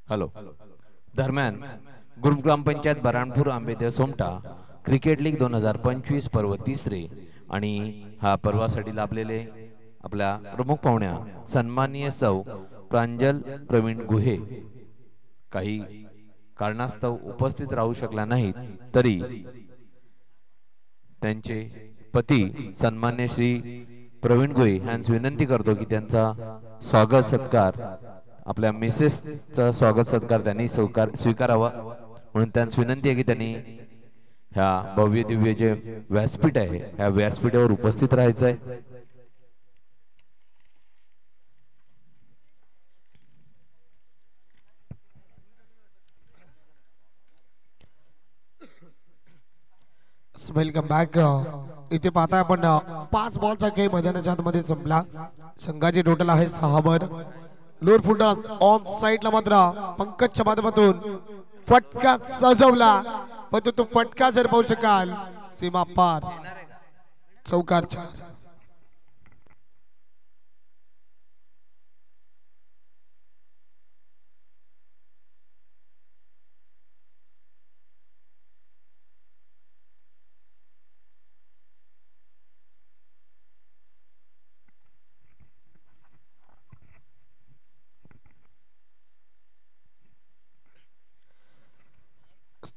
Hello. दरम्यान group ग्रामपंचायत Burhanpur आंबेदेव सोमटा cricket league 2025 पर्व तिसरे आणि हा पर्वासाठी लाभलेले आपल्या प्रमुख पाहुण्या सन्माननीय सौ प्रांजल प्रवीण गुहे काही कारणास्तव उपस्थित राहू शकला नाहीत, तरी त्यांचे पती सन्मान्य श्री प्रवीण गुहे यांस विनंती करतो की त्यांचा स्वागत सत्कार आपल्या मिसेसचा स्वागत सत्कार त्यांनी स्वीकारावा, म्हणून त्यांस विनंती आहे की त्यांनी ह्या भव्य दिव्य जे व्यासपीठ आहे ह्या व्यासपीठावर उपस्थित राहायचं आहे. Welcome back. इथे पाहताय आपण 5 बॉलचा खेळ मैदानाच्या आतमध्ये संपला. संघाची टोटल आहे 6 वर. लोअर फुलटॉस ऑन साइडला मात्र पंकजच्या माध्यमातून फटका सजवला, पण तो फटका जर पाहू शकाल सीमा पार, चौकार 4.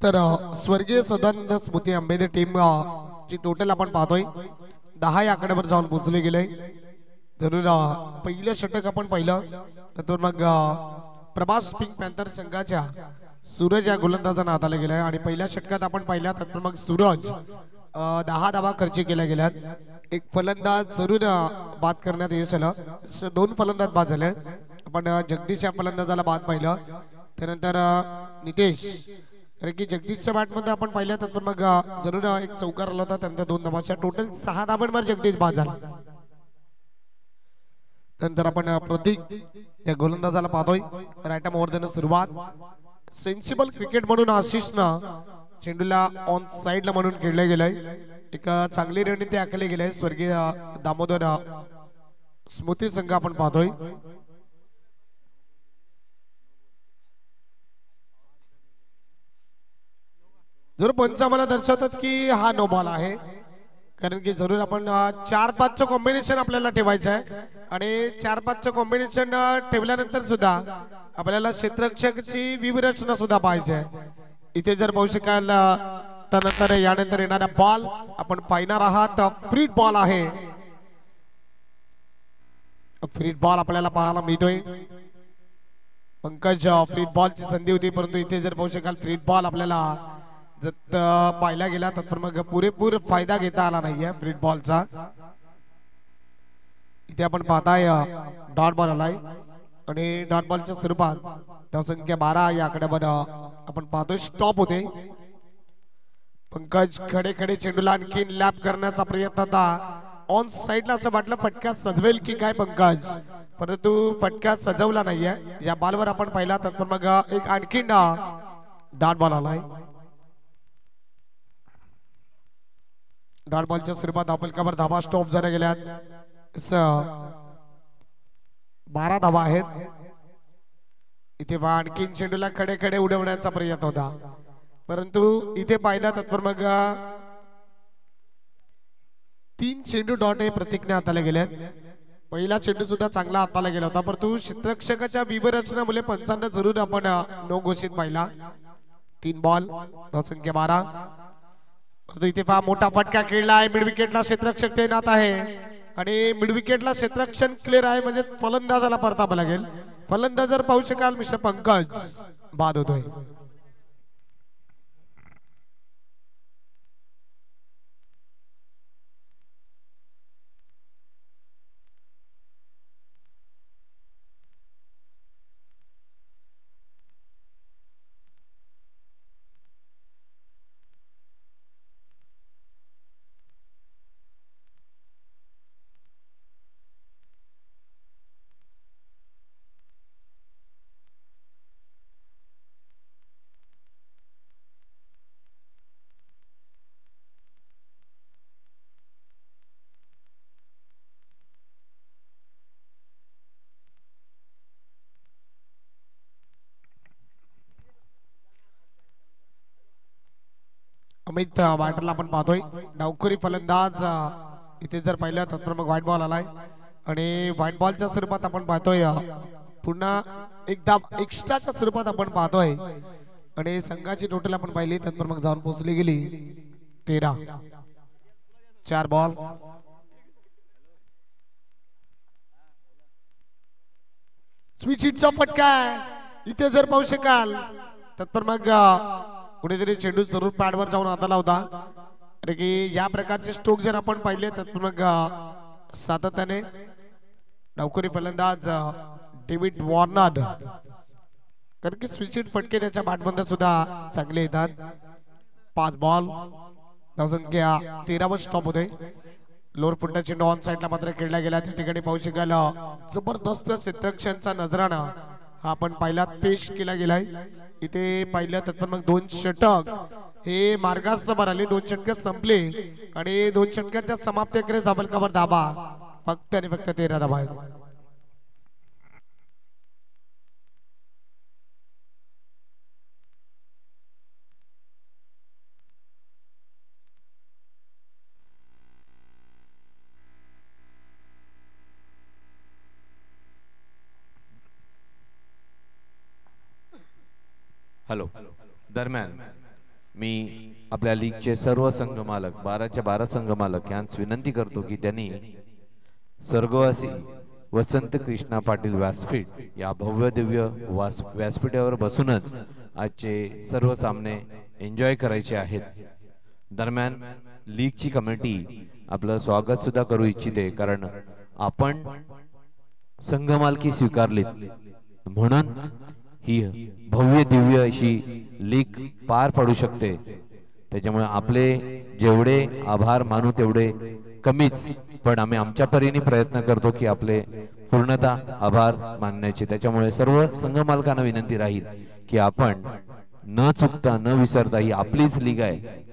तर स्वर्गीय सदानंद स्मृती आंबेडकर टीम ची टोटल आपण पाहतोय 10 या आकड्यावर जाऊन पोहोचले गेले. जरूर पहिलं षटक आपण पाहिलं, तर मग प्रभास पिंक पॅन्थर संघाच्या सूरज या गोलंदाजांना हाताला गेलाय आणि पहिल्या षटकात आपण पाहिला तर मग सूरज 10 धावा खर्च केल्या गेल्यात. एक फलंदाज जरूर बाद करण्यात यश आलं. 2 फलंदाज बाद झाले. आपण जगदीश या फलंदाजाला बाद पाहिलं, त्यानंतर नितेश, कारण की जगदीशच्या बॅट मध्ये आपण पाहिलं तर मग जरूर एक चौकार आला होता, त्यानंतर 2 धावांच्या टोटल 6 धावांवर जगदीश बाद झाला. नंतर आपण प्रतीक या गोलंदाजाला पाहतोय. राईट आर्म ओव्हर देणं सुरुवात. सेन्सिबल क्रिकेट म्हणून आशिषनं चेंडूला ऑन साइडला म्हणून खेळले गेलंय. एक चांगली रणनीती आखली गेली. स्वर्गीय दामोदर स्मृती संघ आपण पाहतोय. जरूर पंच आम्हाला दर्शवतात की हा नो बॉल आहे, कारण की जरूर आपण 4-5चं कॉम्बिनेशन आपल्याला ठेवायचं आहे आणि 4-5चं कॉम्बिनेशन ठेवल्यानंतर सुद्धा आपल्याला क्षेत्ररक्षकाची व्यूहरचना सुद्धा पाहिजे आहे. इथे जर पाहू शकाल त्यानंतर यानंतर येणारा बॉल आपण पाहणार आहात. फ्री बॉल आहे. फ्री बॉल आपल्याला पाहायला मिळतोय. पंकज फ्री बॉलची संधी होती, परंतु इथे जर पाहू शकाल फ्री बॉल आपल्याला पाहिला गेला तर मग पुरेपूर फायदा घेता आला नाहीये फ्री बॉलचा. इथे आपण पाहताय डॉट बॉल आलाय आणि डॉट बॉलच्या स्वरूपात धावसंख्या 12 या आकड्यावर आपण पाहतोय स्टॉप होते. पंकज खडे खडे चेंडूला आणखी लॅप करण्याचा प्रयत्न होता. ऑन साइडला असं वाटलं फटका सजवेल की काय पंकज, परंतु फटका सजवला नाहीये. या बॉलवर आपण पाहिला तर मग एक आणखी डॉट बॉल आलाय. डॉट बॉलच्या स्वरूपात आपलकावर धावा स्टॉप झाल्या गेल्यात. 12 धावा आहेत. इथे आणखीन चेंडूला खडे खडे उडवण्याचा प्रयत्न होता, परंतु इथे पाहिला तर मग 3 चेंडू डॉट हे प्रतीकने हाताला गेल्यात. पहिला चेंडू सुद्धा चांगला हाताला गेला होता, परंतु क्षेत्ररक्षकाच्या व्यूहरचनेमुळे पंचांना जरूर आपण नो घोषित पाहिला. 3 बॉल धावसंख्या 12. परंतु इथे पहा मोठा फटका खेळलाय. मिड विकेटला क्षेत्ररक्षक तैनात आहे आणि मिड विकेटला क्षेत्ररक्षण क्लिअर आहे, म्हणजे फलंदाजाला परतावं लागेल. फलंदाज जर पाहू शकाल मिस्टर पंकज बाद होतोय. अमित वाटरला आपण पाहतोय डावखुरी फलंदाज इथे जर पाहिलं तर मग व्हाईट बॉल आलाय आणि व्हाईट बॉलच्या स्वरूपात आपण पाहतोय पुन्हा एकदा एक्स्ट्राच्या स्वरूपात आपण पाहतोय आणि संघाची टोटल आपण पाहिली तर मग जाऊन पोहोचली गेली 13 4 बॉल स्विच हिटचा फटका इथे जर पाहू शकाल तर मग कुठेतरी चेंडू जरूर पॅडवर जाऊन आला होता अरे की या प्रकारचे स्ट्रोक जर आपण पाहिले तर मग सातत्याने डावखुरी फलंदाज डेव्हिड वॉर्नर कारण की स्विच हिट फटके त्याच्या बॅटमध्ये सुद्धा चांगले येतात 5 बॉल धावसंख्या 13 वर स्टॉप होते लोअर फुटचा चेंडू ऑन साइडला मात्र खेळला गेला त्या ठिकाणी पाहू शकाल जबरदस्त क्षेत्ररक्षणचा नजराणा हा आपण पाहिला पेश केला गेलाय इथे पाहिलं तर मग 2 षटक हे मार्गासमोर आले 2 षटक संपले आणि 2 षटकाच्या समाप्तीकडे धाबलकावर धाबा फक्त आणि फक्त 13 धाबा आहेत हॅलो दरम्यान मी आपल्या लीगचे सर्व संघ मालक 12च्या 12 संघ मालक यांस विनंती करतो की त्यांनी स्वर्गवासी वसंत कृष्णा पाटील व्यासपीठ या भव्य दिव्य व्यासपीठावर बसूनच आजचे सर्व सामने एन्जॉय करायचे आहेत दरम्यान लीगची कमिटी आपलं स्वागत सुद्धा करू इच्छिते कारण आपण संघ मालकी स्वीकारलीत म्हणून ही भव्य दिव्य अशी लीग पार पडू शकते त्याच्यामुळे आपले जेवढे आभार मानू तेवढे कमीच पण आम्ही आमच्या परीने प्रयत्न करतो की आपले पूर्णतः आभार मानण्याचे त्याच्यामुळे सर्व संघ मालकांना विनंती राहील की आपण न चुकता न विसरता ही आपलीच लीग आहे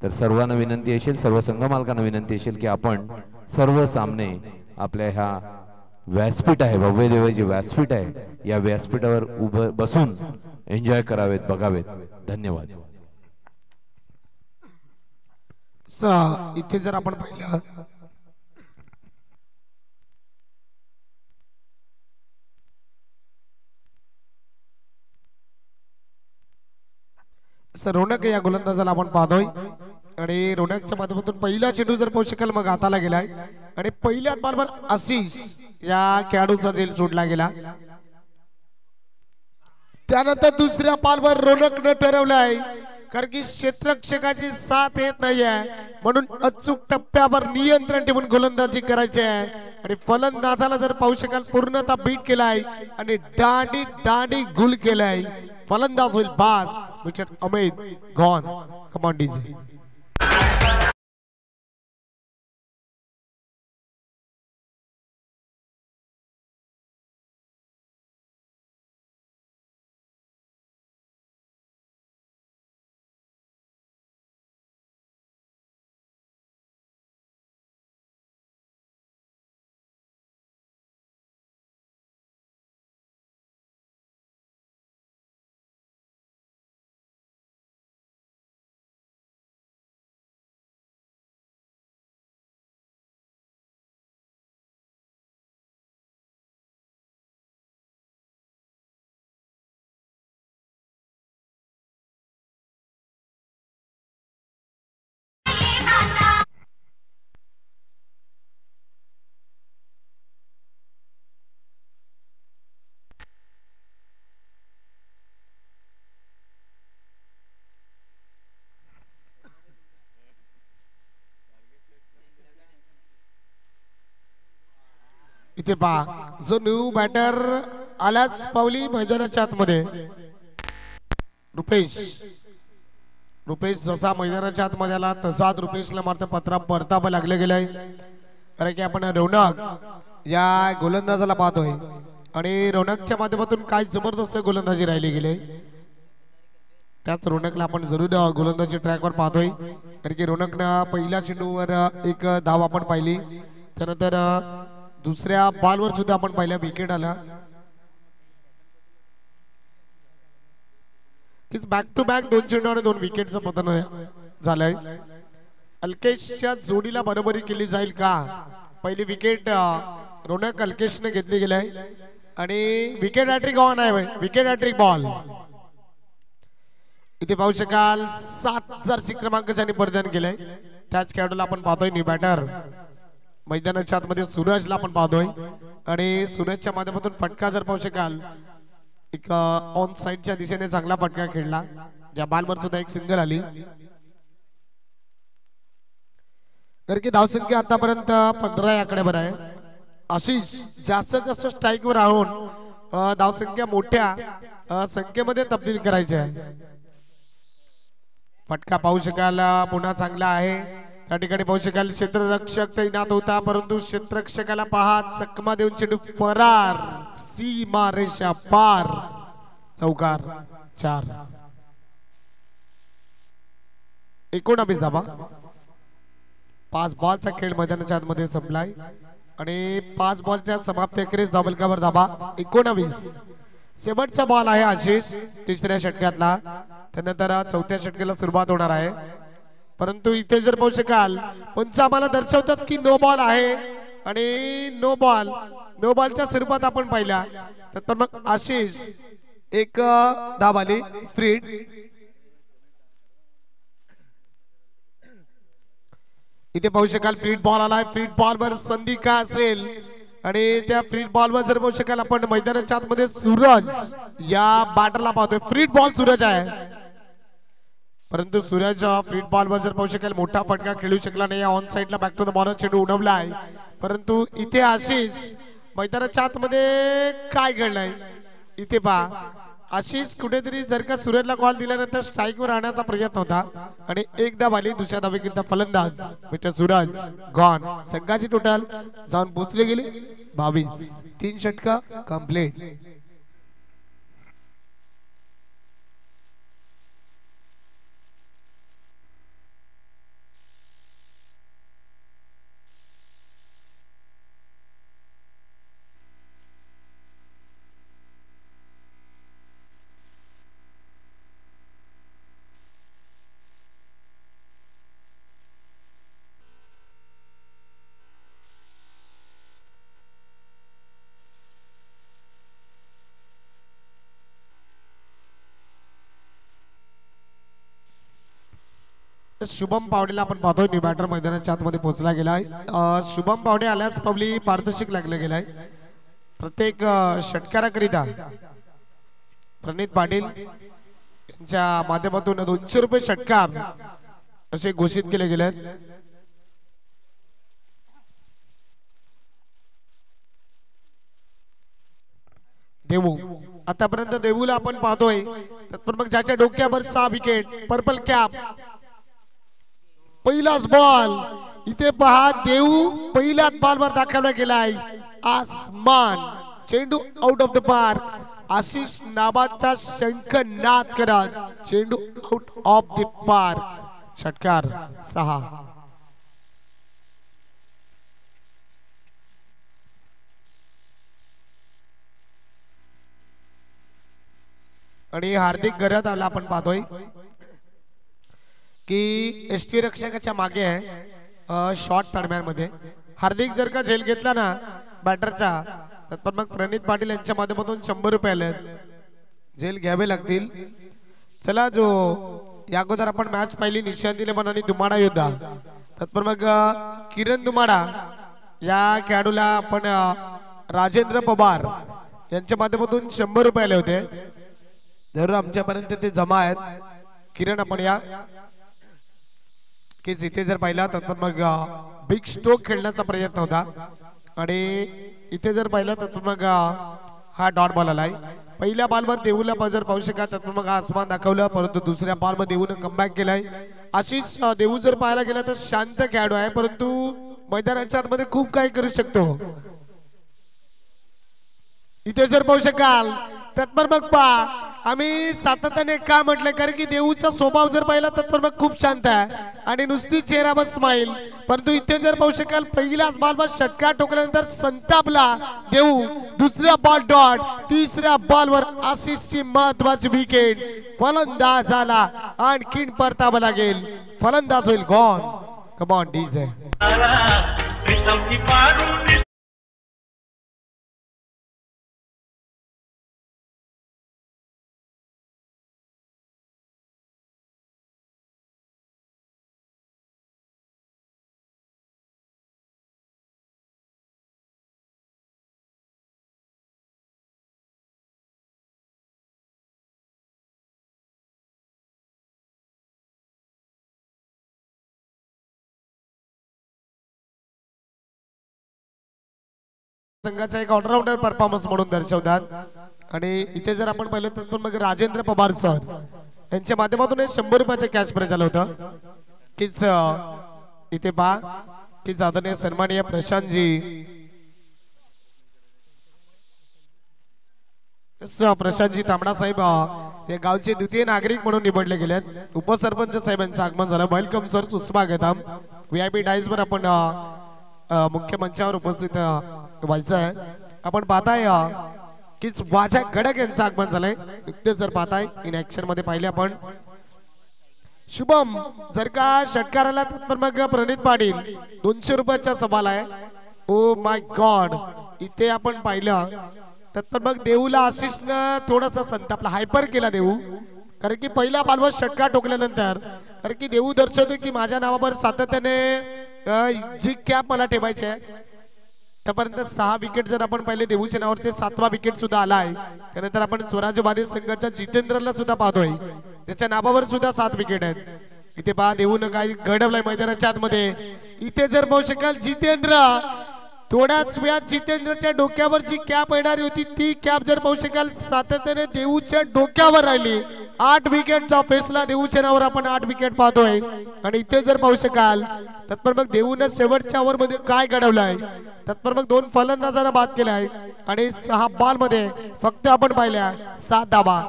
तर सर्वांना विनंती असेल सर्व संघ मालकांना विनंती असेल की आपण सर्व सामने आपल्या ह्या व्यासपीठ आहे भव्य देवाचे व्यासपीठ आहे या व्यासपीठावर उभं बसून एन्जॉय करावेत बघावेत धन्यवाद इथे जर आपण पाहिलं रोनक या गोलंदाजाला आपण पाहतोय आणि रोनकच्या माध्यमातून पहिला चेंडू जर पाहू शकाल मग हाताला गेलाय आणि पहिल्याच बॉलवर आशिष या खेळाडूचा झेल सोडला गेला त्यानंतर दुसऱ्या बॉलवर रोनकने ठरवलंय कारण की क्षेत्ररक्षकाची साथ येत नाहीये म्हणून अचूक टप्प्यावर नियंत्रण ठेवून गोलंदाजी करायची आहे आणि फलंदाजाला जर पाहू शकाल पूर्णतः बीट केलाय आणि दांडी दांडी गुल केलाय फलंदाज होईल बाद wicket Amit gone come on DJ इथे पहा जो न्यू बॅटर आलाच पावली मैदानाच्या आतमध्ये रुपेश जसा मैदानाच्या आतमध्ये आला तसाच रुपेशला मारता परताप लागले गेलाय कारण की आपण रौनक या गोलंदाजाला पाहतोय आणि रौनकच्या माध्यमातून काय जबरदस्त गोलंदाजी राहिली गेले त्याच रौनकला आपण जरूर गोलंदाजी ट्रॅकवर पाहतोय कारण की रौनकनं पहिल्या चेंडूवर एक धाव आपण पाहिली त्यानंतर दुसऱ्या बॉलवर सुद्धा आपण पहिल्या विकेट आला कीच बॅक टू बॅक 2 चेंडू आणि 2 विकेटचं पतन झालंय. अल्केशच्या जोडीला बरोबरी केली जाईल का? पहिली विकेट रोनक अल्केशने घेतली गेलाय आणि विकेट हॅट्रिक ऑन आहे. विकेट हॅट्रिक बॉल इथे पाहू शकाल 7 जर्सी क्रमांक ज्यांनी परिधान केलंय त्याच खेळाडूला आपण पाहतोय. न्यू बॅटर मैदानाच्या आतमध्ये सूरजला आपण पाहतोय आणि सूरजच्या माध्यमातून फटका जर पाहू शकाल एक ऑन साइडच्या दिशेने चांगला फटका खेळला. ज्या बॉलवर सुद्धा एक सिंगल आली. तर की धावसंख्या आतापर्यंत 15 आकड्यावर आहे. आशिष जास्तीत जास्त स्ट्राईक वर राहून धावसंख्या मोठ्या संख्येमध्ये तब्दील करायची आहे. फटका पाहू शकाल पुन्हा चांगला आहे. त्या ठिकाणी पाहू शकाल क्षेत्ररक्षक तैनात होता परंतु क्षेत्ररक्षकाला पहा चकमा देऊन चेंडू फरार. सीमा रेषा पार. चौकार 4. 19 धावा. 5 बॉलचा खेळ मैदानाच्या आतमध्ये संपलाय आणि 5 बॉलच्या समाप्तीखेरीज धावलकावर धाबा 19. शेवटचा बॉल आहे आशिष तिसऱ्या षटकातला. त्यानंतर चौथ्या षटकाला सुरुवात होणार आहे. परंतु इथे जर पाहू शकाल पंच आम्हाला दर्शवतात की नो बॉल आहे आणि नो बॉलच्या स्वरूपात आपण पाहिला तर मग आशिष एक धाव आली फ्रीड. इथे पाहू शकाल फ्रीड बॉल आलाय. फ्रीड बॉलवर संधी का असेल आणि त्या फ्रीड बॉलवर जर पाहू शकाल आपण मैदानाच्या आतमध्ये सूरज या बॅटरला पाहतोय. फ्रीड बॉल सूरज आहे परंतु सूरज फ्रीड बॉलवर जर पाहू शकाल मोठा फटका खेळू शकला नाही. ऑन साइडला बॅक टू द बॉल चेंडू उडवलाय परंतु इथे आशिष मैदानाच्या आतमध्ये काय घडलंय इथे पहा. आशिष कुठेतरी जर का सूरजला कॉल दिल्यानंतर स्ट्राईक वर राहण्याचा प्रयत्न होता आणि एक धाव आली. दुसऱ्या धावेकरिता फलंदाज मिस्टर सूरज गॉन. संघाची टोटल जाऊन पोहोचली गेली 22. 3 षटका कंप्लीट. शुभम पावडेला आपण पाहतोय. न्यू बॅटर मैदानाच्या आतमध्ये पोहोचला गेलाय. शुभम पावडे आल्यास पबली पारितोषिक लागले गेलाय. प्रत्येक षटकाराकरिता प्रणित पाटील यांच्या माध्यमातून 200 रुपये षटकार असे घोषित केले गेले. देवू आतापर्यंत देवूला आपण पाहतोय तर मग ज्याच्या डोक्यावर 6 विकेट पर्पल कॅप. पहिलाच बॉल इथे पहा देऊ पहिल्याच बॉलवर दाखवला गेलाय. आसमान चेंडू out of the park. Ashish नाबादचा शंखनाद करत चेंडू आउट ऑफ द पार्क. षटकार 6. आणि हार्दिक गरज आला आपण पाहतोय की एसटी रक्षकाच्या मागे आहे शॉर्ट दरम्यान मध्ये. हार्दिक जर का झेल घेतला ना बॅटरचा तर मग प्रणित पाटील यांच्या माध्यमातून 100 रुपये आले. झेल घ्यावे लागतील. चला जो या अगोदर आपण मॅच पाहिली निशांत लेमन आणि दुमाडा योद्धा तर मग किरण दुमाडा या खेळाडूला आपण राजेंद्र पवार यांच्या माध्यमातून 100 रुपये आले होते. जरूर आमच्यापर्यंत ते जमा आहेत. किरण आपण या की इथे जर पाहिला तर मग बिग स्ट्रोक खेळण्याचा प्रयत्न होता आणि इथे जर पाहिलं तर मग हा डॉट बॉल आलाय. पहिल्या बॉलवर देऊला जर पाहू शकाल तर मग आसमान दाखवलं परंतु दुसऱ्या बॉलवर देऊने कमबॅक केलाय. आशिष देऊ जर पाहायला गेला तर शांत खेळाडू आहे परंतु मैदानाच्या आतमध्ये खूप काही करू शकतो. इथे जर पाहू शकाल तर मग पहा आम्ही सातत्याने का म्हटलं कारण की देऊचा स्वभाव जर पाहिला तर मग खूप शांत आहे आणि नुसती चेहरावर स्माईल. परंतु इथे जर पाहू शकाल पहिल्याच बॉलवर षटकार ठोकल्यानंतर संतापला देऊ. दुसऱ्या बॉल डॉट, तिसऱ्या बॉलवर आशिषची महत्वाची विकेट. फलंदाज आला आणखीन परतावा लागेल. फलंदाज होईल गॉन. Come on DJ. संघाचा एक ऑलराऊंडर परफॉर्मन्स म्हणून दर्शवतात. आणि इथे जर आपण पाहिलं तर मग राजेंद्र पवार सर यांच्या माध्यमातून 100 रुपयाचे कॅश प्राइज झालं होतं. कीच इथे पहा की आदरणीय सन्माननीय प्रशांतजी तांबडा साहेब हे गावचे द्वितीय नागरिक म्हणून निवडले गेलेत. उपसरपंच साहेबांचं आगमन झालं. वेलकम सर, सुस्वागत. VIP डाईस वर आपण मुख्य मंचावर उपस्थित व्हायचं आहे. आपण पाहताय की वाजा गडक यांचं आगमन झालंय. नुकतेच जर पाहताय इन ऍक्शन मध्ये पाहिले आपण. शुभम जर का षटकाराला तर मग प्रणित पाटील 200 रुपयाचा सवाल आहे. Oh my God. इथे आपण पाहिलं तर मग देऊला आशिषनं थोडासा संतापला, हायपर केला देऊ. कारण की पहिल्या बॉलवर षटकार ठोकल्यानंतर कारण की देऊ दर्शवतो की माझ्या नावावर सातत्याने जी कॅप मला ठेवायची आहे. त्यापर्यंत 6 विकेट जर आपण पाहिले देऊच्या नावावर, ते 7वा विकेट सुद्धा आला आहे. त्यानंतर आपण स्वराज्य बारी संघाच्या जितेंद्रला सुद्धा पाहतोय, त्याच्या नावावर सुद्धा 7 विकेट आहेत. इथे पहा देऊन काही घडवलंय मैदानाच्या आतमध्ये. इथे जर पाहू शकाल जितेंद्र थोड्याच वेळात जितेंद्रच्या डोक्यावर जी कॅप येणारी होती ती कॅप जर पाहू शकाल सातत्याने देऊच्या डोक्यावर राहिली. 8 विकेटचा फेसला देऊच्या नावावर आपण 8 विकेट पाहतोय. आणि इथे जर पाहू शकाल तत्पर मग देऊने शेवटच्या ओव्हर मध्ये काय घडवलंय. तत्पर मग 2 फलंदाजांना बाद केलाय आणि 6 बॉल मध्ये फक्त आपण पाहिल्या 7 धावा.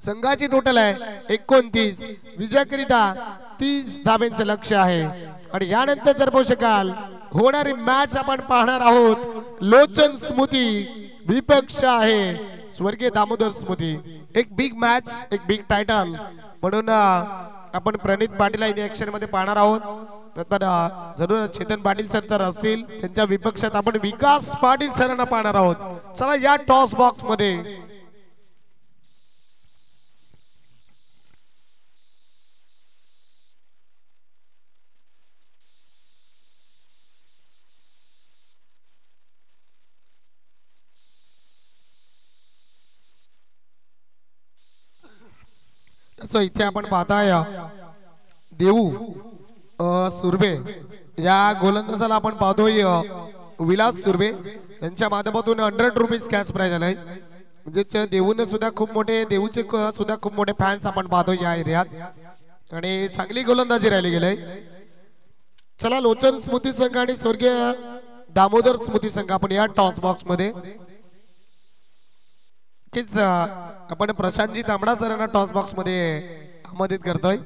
संघाची टोटल आहे 29. विजयाकरिता 30 धाब्यांचं लक्ष्य आहे. आणि यानंतर जर पाहू शकाल होणारी मॅच आपण पाहणार आहोत. लोचन स्मृती विपक्ष आहे स्वर्गीय दामोदर स्मृती. एक बिग मॅच, एक बिग टायटल म्हणून आपण प्रणित पाटील इन ऍक्शन मध्ये पाहणार आहोत. जरूर चेतन पाटील सर तर असतील, त्यांच्या विपक्षात आपण विकास पाटील सरांना पाहणार आहोत. चला या टॉस बॉक्स मध्ये इथे आपण पाहताय देऊ सुर्वे या गोलंदाजाला आपण पाहतोय विलास सुर्वे यांच्या माध्यमातून 100 रुपीज कॅश प्राइज आलाय. म्हणजे देऊने सुद्धा खूप मोठे, देऊचे सुद्धा खूप मोठे फॅन्स आपण पाहतोय या एरियात. आणि चांगली गोलंदाजी राहिली गेली. चला लोचन स्मृती संघ आणि स्वर्गीय दामोदर स्मृती संघ आपण या टॉस बॉक्स मध्ये आपण प्रशांतजी तांबडा सरांना टॉस बॉक्स मध्ये आमंत्रित करतोय.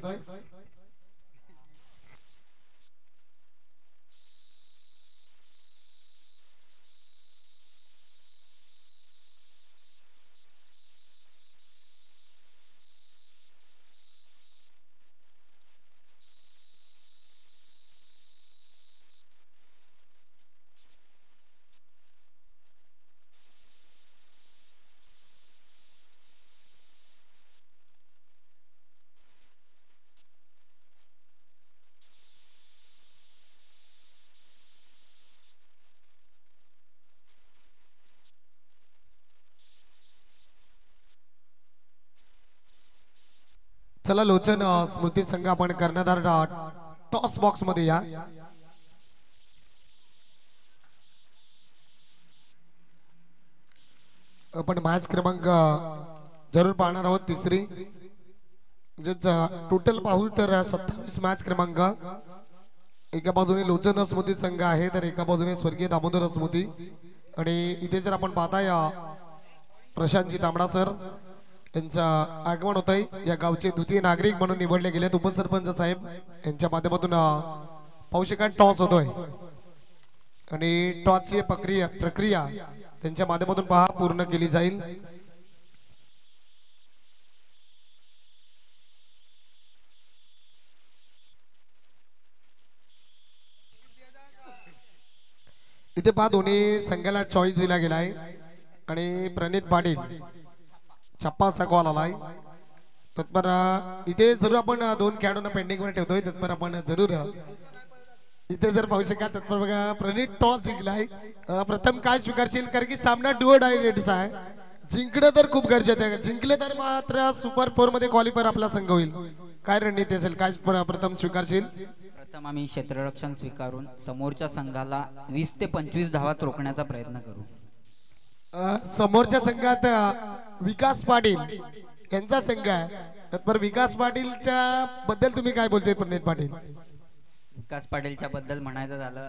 चला लोचन स्मृती संघ आपण कर्णधार टॉस बॉक्स मध्ये या. आपण मॅच क्रमांक जरूर पाहणार आहोत. तिसरी म्हणजेच टोटल पाहू तर 27 मॅच क्रमांक. एका बाजूने लोचन स्मृती संघ आहे तर एका बाजूने स्वर्गीय दामोदर स्मृती. आणि इथे जर आपण पाहताय प्रशांतजी तांबडा सर त्यांचं आगमन होत आहे. या गावचे द्वितीय नागरिक म्हणून निवडले गेलेत उपसरपंच साहेब यांच्या माध्यमातून पाहू शकाल टॉस होतोय आणि टॉसची प्रक्रिया त्यांच्या माध्यमातून पहा पूर्ण केली जाईल. इथे पहा दोन्ही संघाला चॉईस दिला गेलाय आणि प्रणित पाटील छप्पाचा कॉल आलाय. तत्पर इथे जरूर आपण दोन खेळाडूंना पेंडिंग वर ठेवतोय. तत्पर आपण जरूर इथे जर पाहू शकाल तत्पर बघा प्रणित टॉस जिंकलाय. प्रथम काय स्वीकारशील कारण की सामना डुओ डायरेक्टचा आहे. जिंकणं तर खूप गरजेचं आहे. जिंकले तर मात्र सुपर 4 मध्ये क्वालिफायर आपला संघ होईल. काय रणनीती असेल काय प्रथम स्वीकारशील? प्रथम आम्ही क्षेत्ररक्षण स्वीकारून समोरच्या संघाला 20 ते 25 धावात रोखण्याचा प्रयत्न करू. समोरच्या संघात विकास पाटील यांचा संघ आहे. तत्पर विकास पाटीलच्या बद्दल तुम्ही काय बोलते प्रणित पाटील? विकास पाटीलच्या बद्दल म्हणायचं झालं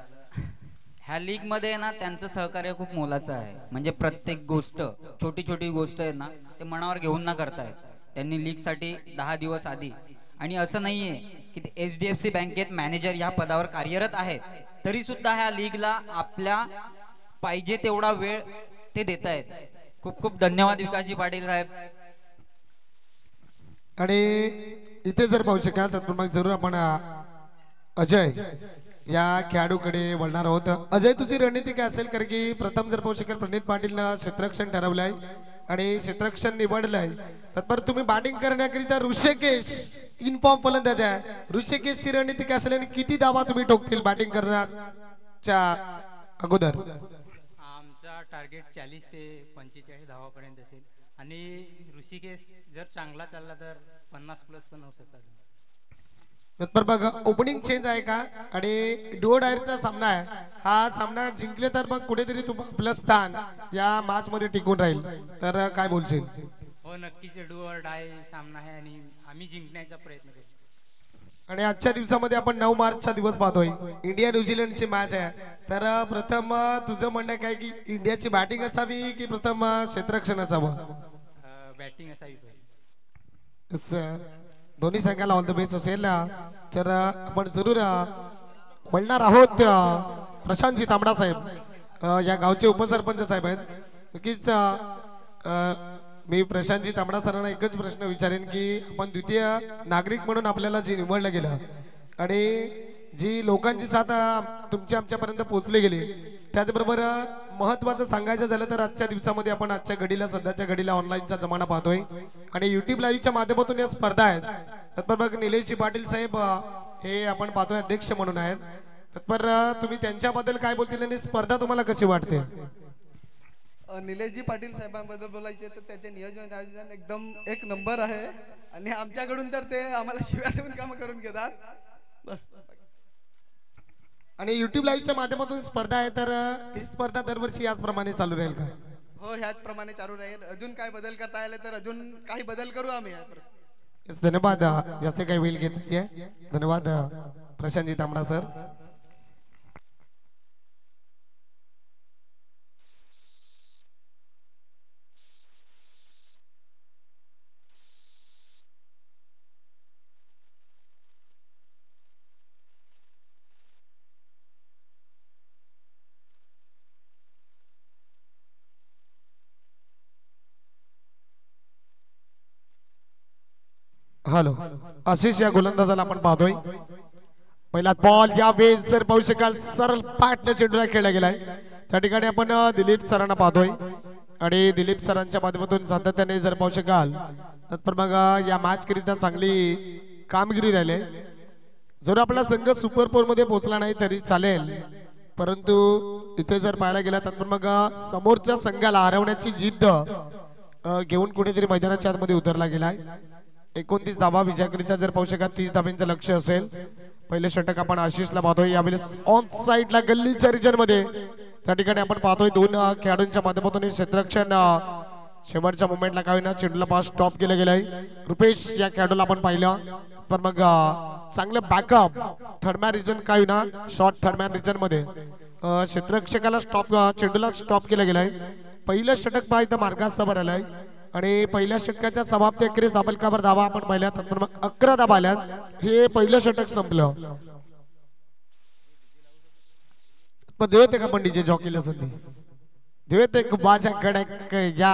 ह्या लीग मध्ये ना त्यांचं सहकार्य खूप मोलाचं आहे. म्हणजे प्रत्येक गोष्ट छोटी छोटी गोष्ट आहे ना ते मनावर घेऊन ना करतायत. त्यांनी लीग साठी 10 दिवस आधी आणि असं नाहीये की ते HDFC बँकेत मॅनेजर या पदावर कार्यरत आहेत तरी सुद्धा ह्या लीगला आपल्या पाहिजे तेवढा वेळ ते देत आहेत. खूप खूप धन्यवाद विकासजी पाटील साहेब. आणि इथे जर पाहू शकाल तर मग जरूर आपण अजय या खेळाडूकडे वळणार आहोत. अजय तुझी रणनीती काय असेल कारण की प्रथम जर पाहू शकाल प्रणित पाटीलनं क्षेत्ररक्षण ठरवलंय आणि क्षेत्ररक्षण निवडलंय. तत्पर तुम्ही बॅटिंग करण्याकरिता ऋषिकेश इनफॉर्म फलंदाज आहे. ऋषिकेशची रणनीती काय असेल आणि किती धावा तुम्ही ठोकतील बॅटिंग करण्याच्या अगोदर? आमचा टार्गेट 40 ते 45 धावापर्यंत असेल आणि ऋषिकेश जर चांगला चालला तर 50+ पण होऊ शकतात. तत्पर बघ ओपनिंग चेंज आहे का आणि डुओ डायरचा सामना आहे. हा सामना जिंकले तर मग कुठेतरी आपलं स्थान या मॅच मध्ये टिकून राहील. तर काय बोलशील? हो नक्कीच डू ऑर डाय सामना आहे आणि आम्ही जिंकण्याचा प्रयत्न करू. आणि आजच्या दिवसामध्ये आपण 9 मार्चचा दिवस पाहतोय. इंडिया न्यूझीलंडची मॅच आहे. तर प्रथम तुझं म्हणणं काय की इंडियाची बॅटिंग असावी की प्रथम क्षेत्ररक्षण असावं? बॅटिंग असावी. दोन्ही संघाला ऑल द बेस्ट असेल. तर आपण जरूर वळणार आहोत प्रशांतजी तांबडा साहेब या गावचे उपसरपंच साहेब आहेत. नक्कीच मी प्रशांतजी तांबडा सरांना एकच प्रश्न विचारेन की आपण द्वितीय नागरिक म्हणून आपल्याला जे निवडलं गेलं आणि जी लोकांची साथ तुमच्या आमच्यापर्यंत पोहोचले गेली त्याचबरोबर महत्वाचं सांगायचं झालं तर आजच्या दिवसामध्ये आपण आजच्या घडीला सध्याच्या घडीला ऑनलाईनचा जमाना पाहतोय आणि युट्यूब लाईव्हच्या माध्यमातून या स्पर्धा आहेत. तत्पर बघ निलेशजी पाटील साहेब हे आपण पाहतोय अध्यक्ष म्हणून आहेत. तत्पर तुम्ही त्यांच्याबद्दल काय बोलतील आणि स्पर्धा तुम्हाला कशी वाटते? निलेशजी पाटील साहेबांबद्दल बोलायचे तर त्याचे नियोजन एकदम एक नंबर आहे आणि आमच्याकडून तर ते आम्हाला शिव्या देऊन काम करून घेतात बस. आणि युट्यूब लाईव्हच्या माध्यमातून स्पर्धा आहे तर ही स्पर्धा दरवर्षी याचप्रमाणे चालू राहील का? हो ह्याच प्रमाणे चालू राहील. अजून काय बदल करता आले तर अजून काही बदल करू आम्ही. धन्यवाद. जास्त काही वेळ घेत नाहीये. धन्यवाद प्रशांतजी तांबडा सर. हॅलो आशिष या गोलंदाजाला आपण पाहतोय. पहिला बॉल या वेळेस जर पाहू शकाल सरळ पाटनं चेंडूला खेळला गेलाय. त्या ठिकाणी आपण दिलीप सरांना पाहतोय आणि दिलीप सरांच्या माध्यमातून सातत्याने जर पाहू शकाल तर मग या मॅच करिता चांगली कामगिरी राहिली. जर आपला संघ सुपर 4 मध्ये पोहोचला नाही तरी चालेल परंतु इथे जर पाहायला गेला तर मग समोरच्या संघाला हरवण्याची जिद्द घेऊन कुठेतरी मैदानाच्या आतमध्ये उतरला गेलाय. 29 धावा विजयाकरिता जर पाहू शकाल 30 धाब्यांचं लक्ष असेल. पहिले षटक आपण आशिषला पाहतोय यावेळेस ऑन साइडला गल्लीच्या रिजन मध्ये त्या ठिकाणी आपण पाहतोय दोन खेळाडूंच्या माध्यमातून क्षेत्ररक्षण शेवटच्या मोमेंटला काय ना चेंडूला पास स्टॉप केलं गेलंय. रुपेश या खेळाडूला आपण पाहिलं पण मग चांगलं बॅकअप थर्डमॅन रिजन काय ना शॉर्ट थर्डमॅन रिजन मध्ये क्षेत्ररक्षकाला स्टॉप चेंडूला स्टॉप केलं गेलंय. पहिलं षटक पाहिजे मार्गास्तावर आलंय आणि पहिल्या षटकाच्या समाप्ती अखेरीस दाबलकावर धावा आपण पाहिल्यात. नंतर मग 11 धावा आल्यात. हे पहिलं षटक संपलं. पण देवते का पण डीजे जॉकीला संधी देवते माझ्या कडक या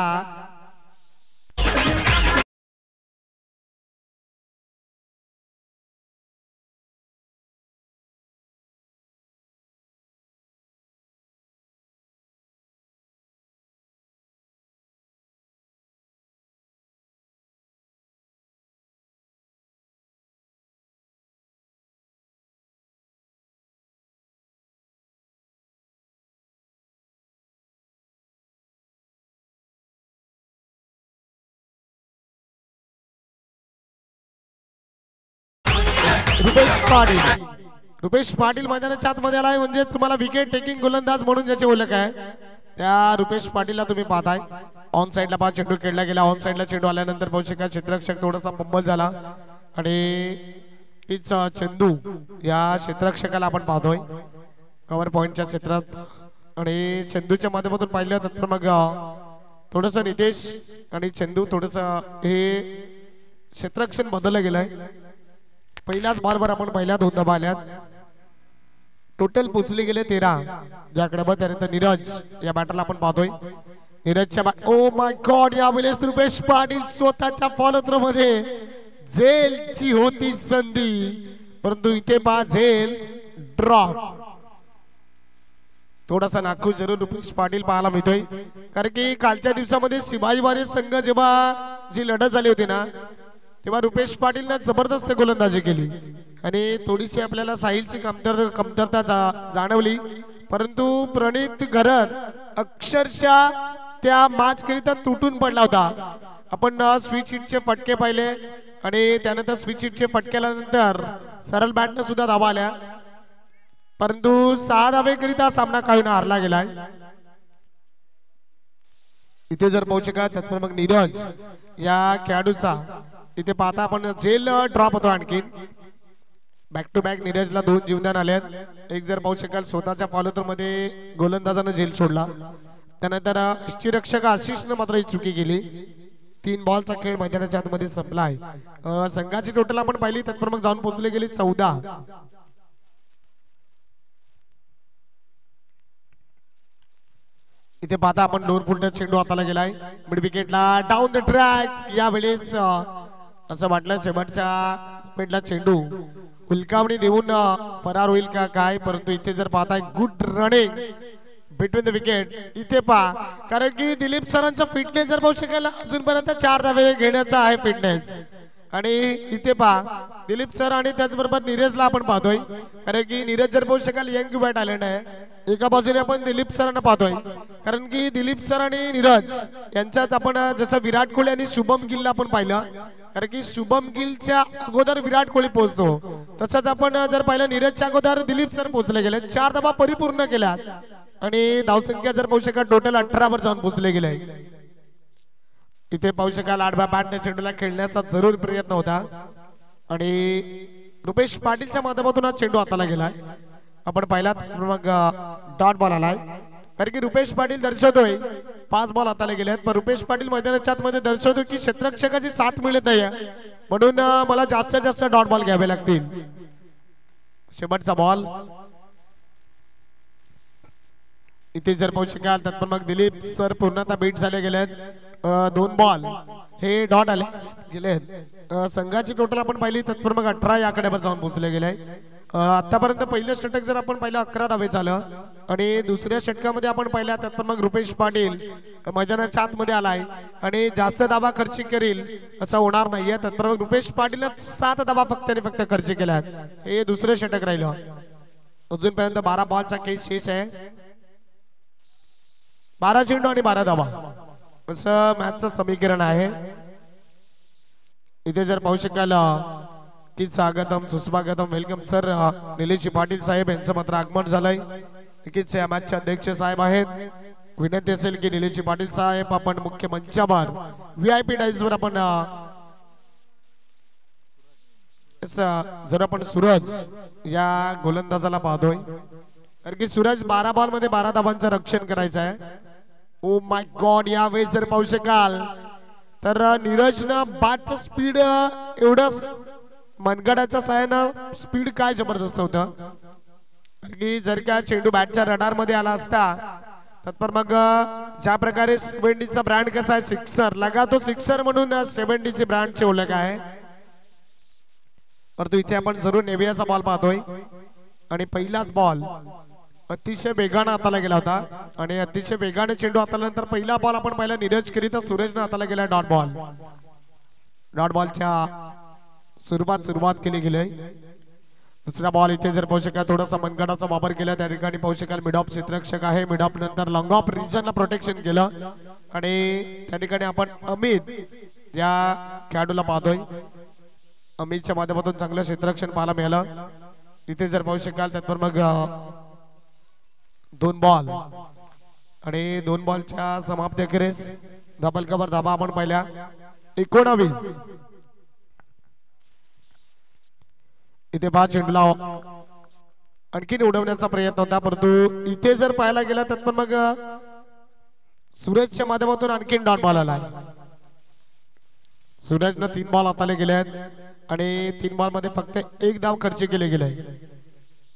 रुपेश पाटील मैदानाच्या आतमध्ये आलाय म्हणजे तुम्हाला विकेट टेकिंग गोलंदाज म्हणून ज्याची ओळख आहे त्या रुपेश पाटीलला तुम्ही पाहताय. ऑन साइडला पहा चेंडू खेळला गेला. ऑन साइडला चेंडू आल्यानंतर बहुशेका क्षेत्ररक्षक थोडासा पंबल झाला आणि हीच चेंडू या क्षेत्ररक्षकाला आपण पाहतोय कव्हर पॉइंटच्या क्षेत्रात आणि चेंडूच्या माध्यमातून पाहिलं तर मग थोडस नितेश आणि चेंडू थोडस हे क्षेत्ररक्षण बदललं गेलंय. पहिल्याच बॉलवर आपण पहिल्या 2 धावा आल्यात. टोटल पोचले गेले 13 ज्याकडे बघ त्यानंतर नीरज या बॅटरला आपण पाहतोय. नीरजच्या ओ माय गॉड यावेळेस रुपेश पाटील स्वतःच्या फॉलो थ्रो मध्ये झेलची होती संधी परंतु इथे पहा झेल ड्रॉप. थोडासा नाखूश जरूर रुपेश पाटील पाहायला मिळतोय कारण की कालच्या दिवसामध्ये शिवाजी महाराज संघ जेव्हा जी लढत झाली होती ना तेव्हा रुपेश पाटीलने जबरदस्त गोलंदाजी केली आणि थोडीशी आपल्याला साहिलची कमतरता जाणवली परंतु प्रणित घरत अक्षरशः त्या मॅच करिता तुटून पडला होता. आपण स्विच हिटचे फटके पाहिले आणि त्यानंतर स्विच हिटचे फटक्यानंतर सरळ बॅटने सुद्धा धावा आल्या परंतु 6 धावेकरिता सामना काढून हारला गेलाय. इथे जर पाहू शकाल तर मग नीरज या खेळाडूचा इथे पाहता आपण जेल ड्रॉप होतो. आणखीन बॅक टू बॅक नीरजला 2 जीवदान आले. एक जर पाहू शकाल स्वतःच्या फॉलोथ्रो मध्ये गोलंदाजानं झेल सोडला त्यानंतर यष्टीरक्षक आशिषनं मात्र ही चुकी केली. 3 बॉलचा खेळ मैदानाच्या आतमध्ये संपलाय. संघाची टोटल आपण पाहिली तर मग जाऊन पोहोचले गेली 14. इथे पाहता आपण लोअर फुलटच चेंडू हाताला गेलाय. मिड विकेटला डाऊन द ट्रॅक. यावेळेस असं वाटलं शेवटच्या विकेटला चेंडू हुलकावणी देऊन फरार होईल का काय परंतु इथे जर पाहताय good running between the wicket. इथे पहा कारण की दिलीप सरांचा फिटनेस जर पाहू शकाल अजूनपर्यंत 4 धावे घेण्याचा आहे फिटनेस आणि इथे पहा दिलीप सर आणि त्याचबरोबर नीरजला आपण पाहतोय कारण की नीरज जर पाहू शकाल यंग बॅट टॅलेंट आहे. एका बाजूने आपण दिलीप सरांना पाहतोय कारण की दिलीप सर आणि नीरज यांच्यात आपण जसं विराट कोहली आणि शुभम गिलला आपण पाहिलं कारण की शुभम गिलच्या अगोदर विराट कोहली पोहोचतो तसंच आपण जर पाहिलं नीरजच्या अगोदर दिलीप सर पोहोचले गेले. 4 धावा परिपूर्ण केल्या आणि धावसंख्या जर पाहू शकाल टोटल 18 वर जाऊन पोहोचले गेले. इथे पाहू शकाल आडव्या बॅटने चेंडूला खेळण्याचा जरूर प्रयत्न होता आणि रुपेश पाटीलच्या माध्यमातून हा चेंडू हाताला गेलाय. आपण पाहिला मग डॉट बॉल आलाय कारण की रुपेश पाटील दर्शवतोय 5 बॉल हाताला गेलेत पण रुपेश पाटील मैदानाच्या आतमध्ये दर्शवतो की क्षेत्ररक्षकाची साथ मिळत नाहीये म्हणून मला जास्तीत जास्त डॉट बॉल घ्यावे लागतील. शेवटचा बॉल इथे जर पाहू शकाल तर मग दिलीप सर पूर्णतः बीट झाले गेलेत. 2 बॉल हे डॉट आले गेलेत. संघाची टोटल आपण पाहिली तर मग 18 या आकड्यावर जाऊन पोहोचले गेले. आतापर्यंत पहिलं षटक जर आपण पाहिलं 11 धावे झालं आणि दुसऱ्या षटकामध्ये आपण पाहिलं तर मग रुपेश पाटील मैदानाच्या आतमध्ये आलाय आणि जास्त धावा खर्च करील असं होणार नाहीये. तर मग रुपेश पाटील 7 धावा फक्त खर्च केल्यात. हे दुसरं षटक राहिलं. अजूनपर्यंत 12 बॉलचा खेळ शेष आहे. 12 चेंडू आणि 12 धावा असं मॅचचं समीकरण आहे. इथे जर पाहू शकाल की स्वागतम सुस्वागतम वेलकम सर निलेश पाटील साहेब यांचं मात्र आगमन झालंय. नक्कीच या मॅचचे अध्यक्ष साहेब आहेत. विनंती असेल की निलेश पाटील साहेब आपण मुख्य मंचावर व्हीआयपी डाईजवर आपण जर आपण सूरज या गोलंदाजाला पाहतोय कारण की सूरज 12 बॉल मध्ये 12 धावांचं रक्षण करायचं आहे. ओ माय गॉड यावेळेस जर पाहू शकाल तर नीरजनं बॅटचं स्पीड एवढं मनगडाच्या साहाय्यानं स्पीड काय जबरदस्त होतं की जर का चेंडू बॅटच्या रडार मध्ये आला असता तर मग ज्या प्रकारे 70चा ब्रँड कसा आहे सिक्सर लगा तो सिक्सर म्हणून 70ची ब्रँडची ओळख आहे. परंतु इथे आपण जरूर नेव्हियाचा बॉल पाहतोय आणि पहिलाच बॉल अतिशय वेगाने हाताला गेला होता आणि अतिशय वेगाने चेंडू हाताळल्यानंतर पहिला बॉल आपण पाहिला नीरज केली तर सूरजने हाताला गेला डॉट बॉल. डॉट बॉलच्या सुरुवात केली गेली. दुसरा बॉल इथे जर पाहू शकाल थोडासा मनगडाचा वापर केला त्या ठिकाणी पाहू शकाल मिड ऑफ क्षेत्ररक्षक आहे. मिड ऑफ नंतर लॉंग ऑफ रिजनला प्रोटेक्शन केलं आणि त्या ठिकाणी आपण अमित या खेळाडूला पाहतोय. अमितच्या माध्यमातून चांगलं क्षेत्ररक्षण पाहायला मिळालं. इथे जर पाहू शकाल त्यात मग 2 बॉल आणि 2 बॉलच्या समाप्ती अखेरीस डबल कव्हर धाबा आपण पाहिल्या 19. इथे पहा चेंडूला आणखीन उडवण्याचा प्रयत्न होता परंतु इथे जर पाहायला गेला तर पण मग सूरजच्या माध्यमातून आणखीन डॉट बॉल आला. सूरजनं 3 बॉल हाताले गेले आहेत आणि 3 बॉल मध्ये फक्त 1 धाव खर्च केले गेले.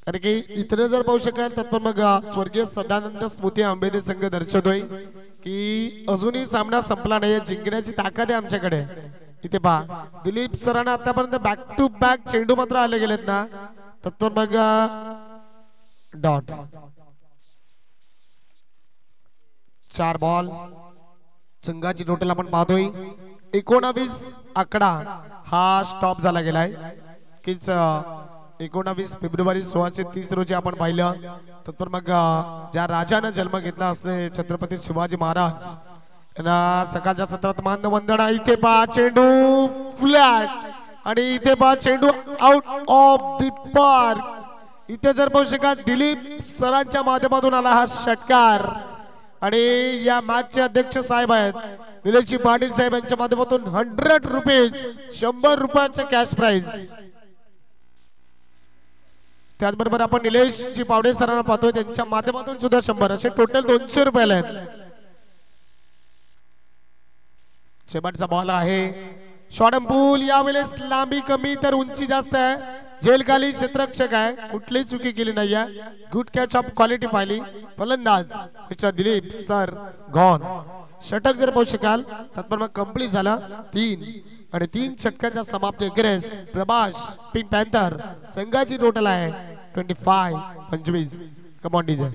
कारण की इतर जर पाहू शकाल तर पण मग स्वर्गीय सदानंद स्मृती आंबेडकर संघ दर्शवतोय की अजूनही सामना संपला नाहीये. जिंकण्याची ताकद आहे आमच्याकडे. इथे पहा दिलीप सरांना आतापर्यंत बॅक टू बॅक चेंडू मात्र आले गेलेत ना तर मग डॉट 4 बॉल संघाची टोटल आपण पाहतोय 19 आकडा हा स्टॉप झाला गेलाय की 19 फेब्रुवारी 1630 रोजी आपण पाहिलं तर मग ज्या राजानं जन्म घेतला असले छत्रपती शिवाजी महाराज यांना सकाळच्या सत्रात मानवंदना. इथे पहा चेंडू फ्लॅट आणि इथे पहा चेंडू आउट ऑफ द पार्क. इथे जर पाहू शकाल दिलीप सरांच्या माध्यमातून आला हा षटकार आणि या मॅचचे अध्यक्ष साहेब आहेत निलेशजी पाटील साहेब यांच्या माध्यमातून 100 रुपीज 100 रुपयाचे कॅश प्राइज. त्याचबरोबर आपण निलेशजी पावडे सरांना पाहतोय त्यांच्या माध्यमातून सुद्धा 100 असे टोटल 200 रुपयाला आहेत. शेवटचा बॉल आहे शॉर्ट पूल. यावेळेस लांबी कमी तर उंची जास्त आहे. जेलखाली क्षेत्ररक्षक आहे. कुठलीही चुकी केली नाहीये. गुड कॅच ऑफ क्वालिटी पाहिली. फलंदाज मिस्टर दिलीप सर गॉन. षटक जर पाहू शकाल तर मग कंप्लीट झालं 3 आणि 3 षटकाच्या समाप्ती अखेरीस प्रभास पिंक पॅन्थर संघाची टोटल आहे 25. Come on DJ.